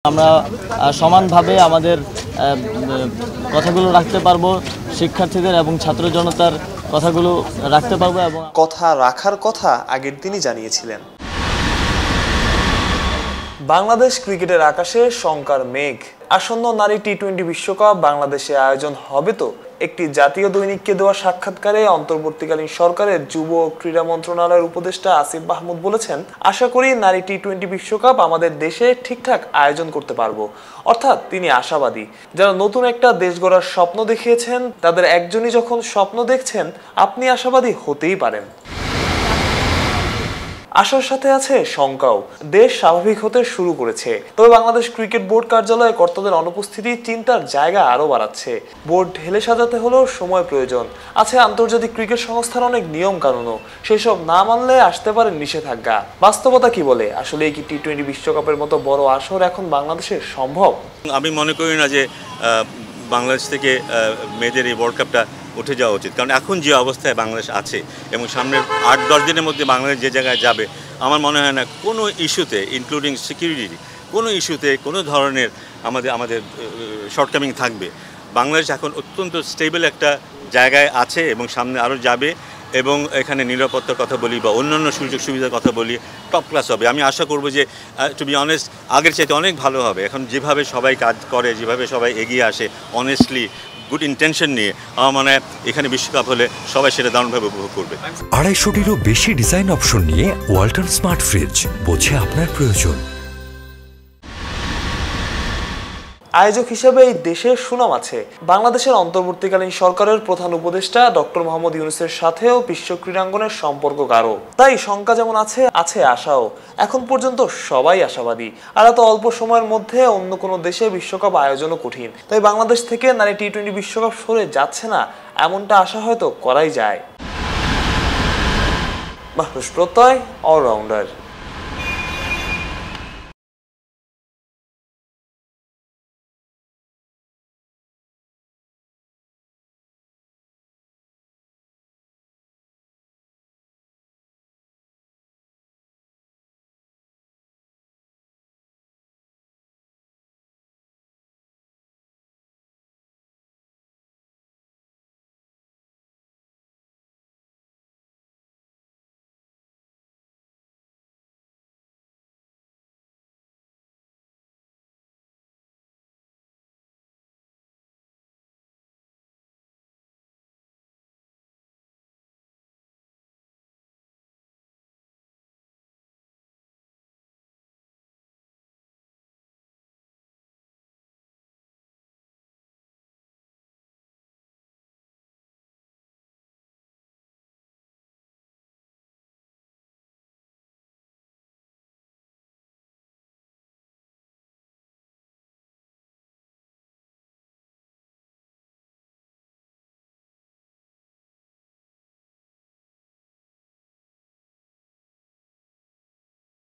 আমরা সমানভাবে আমাদের কথাগুলো রাখতে পারবো, শিক্ষার্থীদের এবং ছাত্র জনতার কথাগুলো রাখতে পারবো এবং কথা রাখার কথা আগের দিনই জানিয়েছিলেন। বাংলাদেশ ক্রিকেটের আকাশে শঙ্কার মেঘ। আসন্ন নারী টি-20 বিশ্বকাপ বাংলাদেশে আয়োজন হবে তো? একটি জাতীয় দৈনিককে দেওয়া সাক্ষাৎকারে অন্তর্বর্তীকালীন সরকারের যুব ও ক্রীড়া মন্ত্রণালয়ের উপদেষ্টা আসিফ মাহমুদ বলেছেন, আশা করি নারী টি-20 বিশ্বকাপ আমাদের দেশে ঠিকঠাক আয়োজন করতে পারবো। অর্থাৎ তিনি আশাবাদী। যারা নতুন একটা দেশ গড়ার স্বপ্ন দেখিয়েছেন তাদের একজনই যখন স্বপ্ন দেখছেন, আপনি আশাবাদী হতেই পারেন। আশার সাথে আছে শঙ্কাও। দেশ স্বাভাবিক হতে শুরু করেছে, তবে বাংলাদেশ ক্রিকেট বোর্ড কার্যালয়ে কর্তাদের অনুপস্থিতি চিন্তার জায়গা আরো বাড়াচ্ছে। বোর্ড ঢেলে সাজাতে হলেও সময় প্রয়োজন। আছে আন্তর্জাতিক ক্রিকেট সংস্থার অনেক নিয়ম কানুনও, সেসব না মানলে আসতে পারে নিষেধাজ্ঞা। বাস্তবতা কি বলে? আসলে কি টি-20 বিশ্বকাপের মতো বড় আসর এখন বাংলাদেশে সম্ভব? আমি মনে করি না যে বাংলাদেশ থেকে মেয়েদের এই ওয়ার্ল্ড কাপটা উঠে যাওয়া উচিত, কারণ এখন যে অবস্থায় বাংলাদেশ আছে এবং সামনের 8-10 দিনের মধ্যে বাংলাদেশ যে জায়গায় যাবে, আমার মনে হয় না কোনো ইস্যুতে, ইনক্লুডিং সিকিউরিটি, কোনো ইস্যুতে কোনো ধরনের আমাদের শর্টকামিং থাকবে। বাংলাদেশ এখন অত্যন্ত স্টেবল একটা জায়গায় আছে এবং সামনে আরও যাবে, এবং এখানে নিরাপত্তার কথা বলি বা অন্যান্য সুযোগ সুবিধার কথা বলি, টপ ক্লাস হবে। আমি আশা করব যে টু বি অনেস্ট আগের চাইতে অনেক ভালো হবে। এখন যেভাবে সবাই কাজ করে, যেভাবে সবাই এগিয়ে আসে অনেস্টলি, গুড ইন্টেনশন নিয়ে, আমার মনে হয় এখানে বিশ্বকাপ হলে সবাই সেটা দারুণভাবে উপভোগ করবে। 250-টিরও বেশি ডিজাইন অপশন নিয়ে ওয়ালটন স্মার্ট ফ্রিজ, বোঝে আপনার প্রয়োজন। আয়োজক হিসেবে এই দেশের সুনাম আছে। বাংলাদেশের অন্তর্বর্তীকালীন সরকারের প্রধান উপদেষ্টা ডক্টর মোহাম্মদ ইউনূসের সাথেও বিশ্ব ক্রীড়াঙ্গনের সম্পর্ক গাঢ়। তাই শঙ্কা যেমন আছে আশাও। এখন পর্যন্ত সবাই আশাবাদী। আর এত অল্প সময়ের মধ্যে অন্য কোনো দেশে বিশ্বকাপ আয়োজনও কঠিন। তাই বাংলাদেশ থেকে নারী টি-20 বিশ্বকাপ সরে যাচ্ছে না, এমনটা আশা হয়তো করাই যায়। মাহরুজ প্রত্যয়, অলরাউন্ডার।